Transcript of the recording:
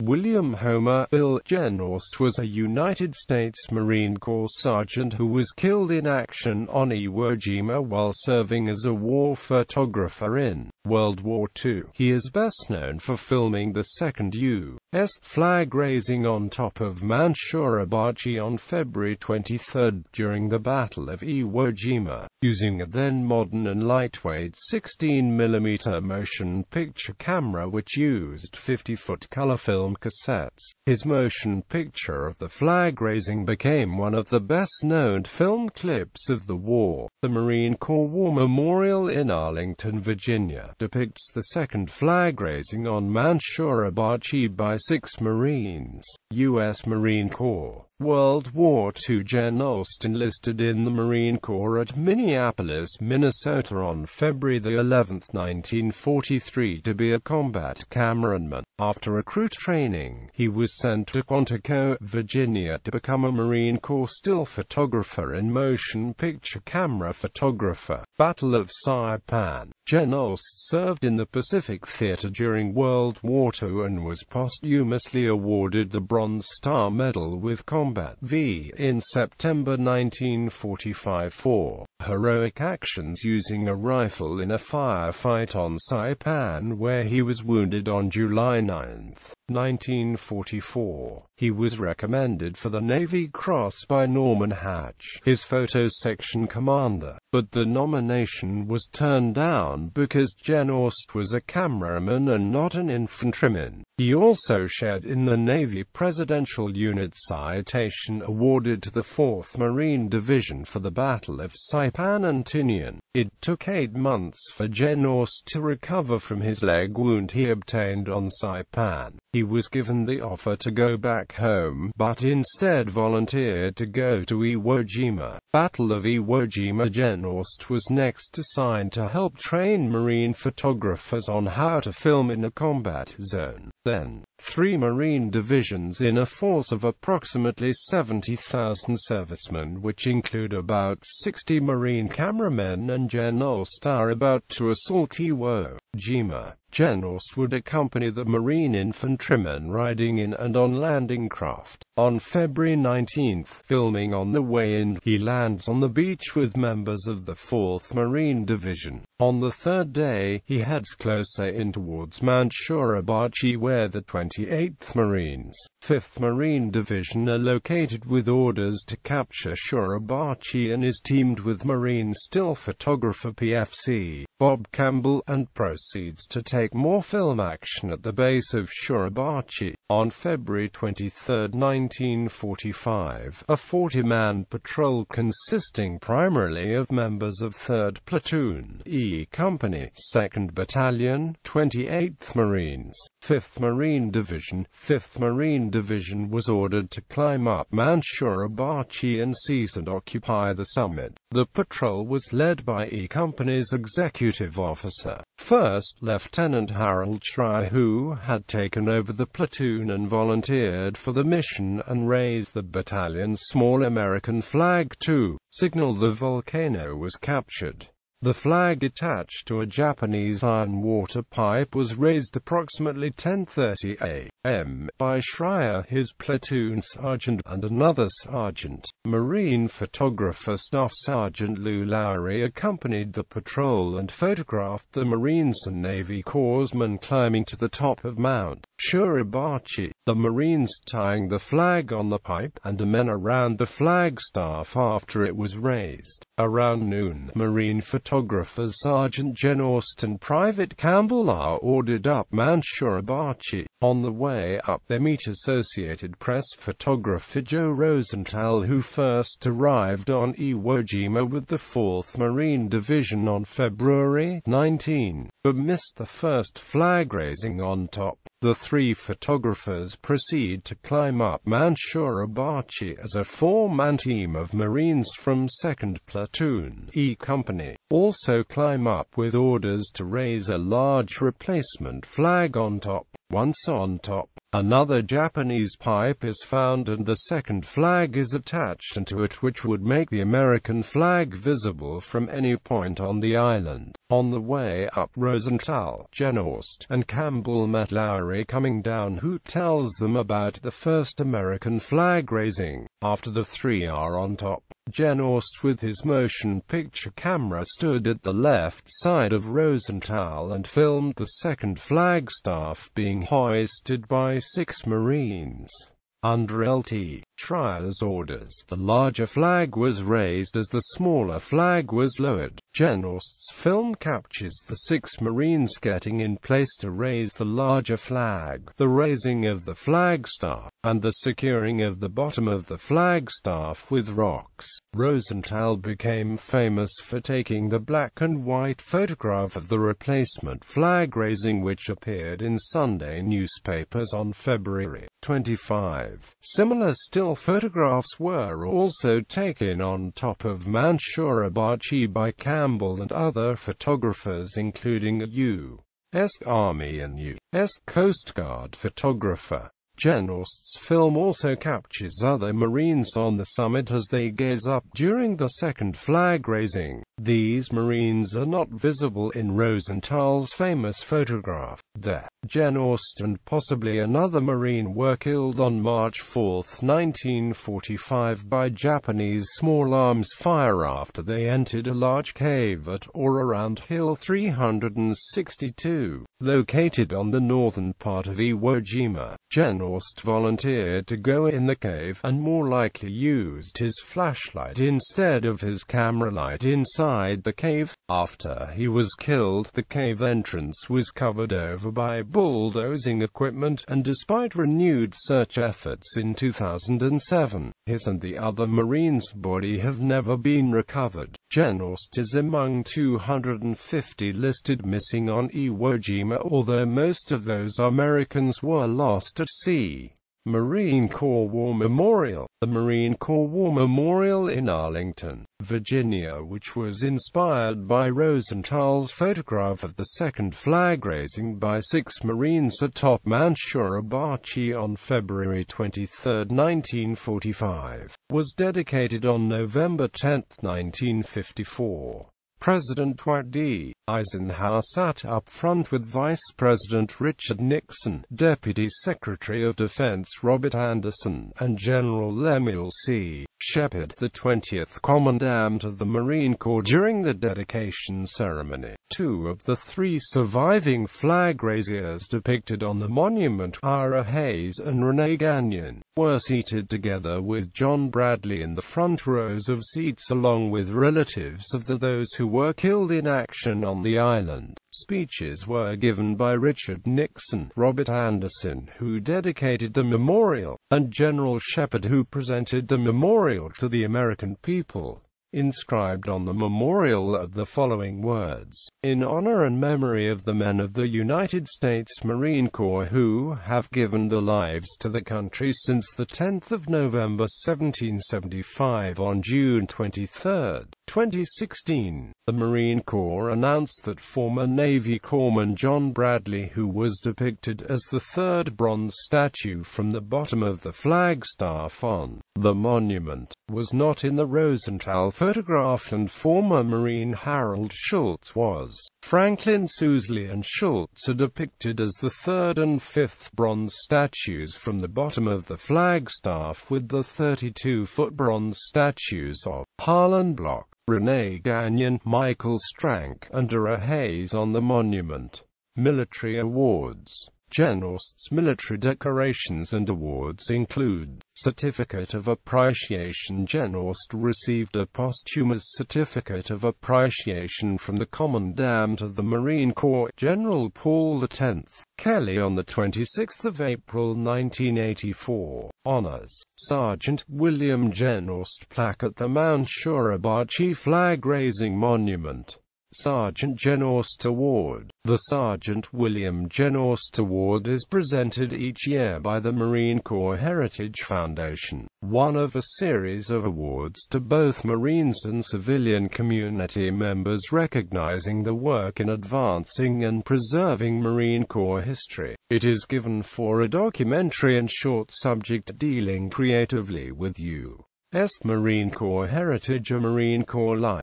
William Homer Bill Genaust was a United States Marine Corps sergeant who was killed in action on Iwo Jima while serving as a war photographer in World War II. He is best known for filming the second U.S. flag-raising on top of Mount Suribachi on February 23 during the Battle of Iwo Jima, using a then-modern and lightweight 16mm motion picture camera which used 50-foot color film cassettes. His motion picture of the flag-raising became one of the best-known film clips of the war. The Marine Corps War Memorial in Arlington, Virginia, depicts the second flag-raising on Mount Suribachi by 6 Marines. U.S. Marine Corps. World War II. Genaust enlisted in the Marine Corps at Minneapolis, Minnesota on February 11, 1943 to be a combat cameraman. After recruit training, he was sent to Quantico, Virginia to become a Marine Corps still photographer and motion picture camera photographer. Battle of Saipan. Genaust served in the Pacific Theater during World War II and was posthumously awarded the Bronze Star Medal with Combat V in September 1945 for heroic actions using a rifle in a firefight on Saipan, where he was wounded on July 9, 1944. He was recommended for the Navy Cross by Norman Hatch, his photo section commander, but the nomination was turned down because Genaust was a cameraman and not an infantryman. He also shared in the Navy Presidential Unit Citation awarded to the 4th Marine Division for the Battle of Saipan and Tinian. It took 8 months for Genaust to recover from his leg wound he obtained on Saipan. He was given the offer to go back home, but instead volunteered to go to Iwo Jima. Battle of Iwo Jima. Genaust was next assigned to help train Marine photographers on how to film in a combat zone. Then, 3 Marine divisions in a force of approximately 70,000 servicemen, which include about 60 Marine cameramen, and Genaust are about to assault Iwo Jima. Genaust would accompany the Marine infantrymen riding in and on landing craft. On February 19, filming on the way in, he lands on the beach with members of the 4th Marine Division. On the third day, he heads closer in towards Mount Suribachi, where the 28th Marines, 5th Marine Division are located with orders to capture Suribachi, and is teamed with Marine still photographer PFC Bob Campbell, and proceeds to take more film action at the base of Suribachi. On February 23, 1945, a 40-man patrol consisting primarily of members of 3rd Platoon, E Company, 2nd Battalion, 28th Marines, 5th Marine Division, 5th Marine Division was ordered to climb up Mount Suribachi and seize and occupy the summit. The patrol was led by E Company's executive officer, 1st Lieutenant Harold Schreier, who had taken over the platoon and volunteered for the mission, and raised the battalion's small American flag to signal the volcano was captured. The flag attached to a Japanese iron water pipe was raised approximately 10:30 a.m. by Schreier, his platoon sergeant, and another sergeant. Marine photographer Staff Sergeant Lou Lowry accompanied the patrol and photographed the Marines and Navy corpsmen climbing to the top of Mount Suribachi, the Marines tying the flag on the pipe, and the men around the flagstaff after it was raised. Around noon, Marine photographers Sergeant Genaust and Private Campbell are ordered up Mount Suribachi. On the way up, they meet Associated Press photographer Joe Rosenthal, who first arrived on Iwo Jima with the 4th Marine Division on February 19, but missed the first flag-raising on top. The 3 photographers proceed to climb up Mount Suribachi as a 4-man team of Marines from 2nd Platoon, E Company, also climb up with orders to raise a large replacement flag on top. Once on top, Another Japanese pipe is found and the second flag is attached into it, which would make the American flag visible from any point on the island. On the way up, Rosenthal, Genaust, and Campbell met Lowry coming down, who tells them about the first American flag raising. After the three are on top, Genaust with his motion picture camera stood at the left side of Rosenthal and filmed the second flagstaff being hoisted by 6 Marines. Under Lt. Schreyer's orders, the larger flag was raised as the smaller flag was lowered. Genaust's film captures the 6 Marines getting in place to raise the larger flag, the raising of the flagstaff, and the securing of the bottom of the flagstaff with rocks. Rosenthal became famous for taking the black and white photograph of the replacement flag raising, which appeared in Sunday newspapers on February 25. Similar still photographs were also taken on top of Mount Suribachi by Campbell and other photographers, including a U.S. Army and U.S. Coast Guard photographer. Genaust's film also captures other Marines on the summit as they gaze up during the second flag raising. These Marines are not visible in Rosenthal's famous photograph. Genaust and possibly another Marine were killed on March 4, 1945 by Japanese small arms fire after they entered a large cave at or around Hill 362, located on the northern part of Iwo Jima. Genaust volunteered to go in the cave, and more likely used his flashlight instead of his camera light inside the cave. After he was killed, the cave entrance was covered over by bulldozing equipment, and despite renewed search efforts in 2007, his and the other Marines' body have never been recovered. Genaust is among 250 listed missing on Iwo Jima, although most of those Americans were lost at sea. Marine Corps War Memorial. The Marine Corps War Memorial in Arlington, Virginia, which was inspired by Rosenthal's photograph of the second flag raising by 6 Marines atop Mount Suribachi on February 23, 1945, was dedicated on November 10, 1954. President Dwight D. Eisenhower sat up front with Vice President Richard Nixon, Deputy Secretary of Defense Robert Anderson, and General Lemuel C. Shepard, the 20th Commandant of the Marine Corps, during the dedication ceremony. 2 of the 3 surviving flag raisers depicted on the monument, Ira Hayes and Renee Gagnon, were seated together with John Bradley in the front rows of seats, along with relatives of those who were killed in action on the island. Speeches were given by Richard Nixon, Robert Anderson, who dedicated the memorial, and General Shepard, who presented the memorial to the American people. Inscribed on the memorial are the following words: "In honor and memory of the men of the United States Marine Corps who have given their lives to the country since the 10th of November 1775 on June 23, 2016, the Marine Corps announced that former Navy Corpsman John Bradley, who was depicted as the 3rd bronze statue from the bottom of the flagstaff on the monument, was not in the Rosenthal photograph, and former Marine Harold Schultz was. Franklin Sousley and Schultz are depicted as the 3rd and 5th bronze statues from the bottom of the flagstaff, with the 32-foot bronze statues of Harlan Block, Renee Gagnon, Michael Strank, and Ira Hayes on the monument. Military awards. Genaust's military decorations and awards include: Certificate of Appreciation. Genaust received a posthumous Certificate of Appreciation from the Commandant of the Marine Corps, General Paul X. Kelly, on the 26th of April 1984. Honors. Sergeant William Genaust plaque at the Mount Suribachi flag-raising monument. Sergeant Genaust Award. The Sergeant William Genaust Award is presented each year by the Marine Corps Heritage Foundation, one of a series of awards to both Marines and civilian community members recognizing the work in advancing and preserving Marine Corps history. It is given for a documentary and short subject dealing creatively with U.S. Marine Corps heritage, a Marine Corps life.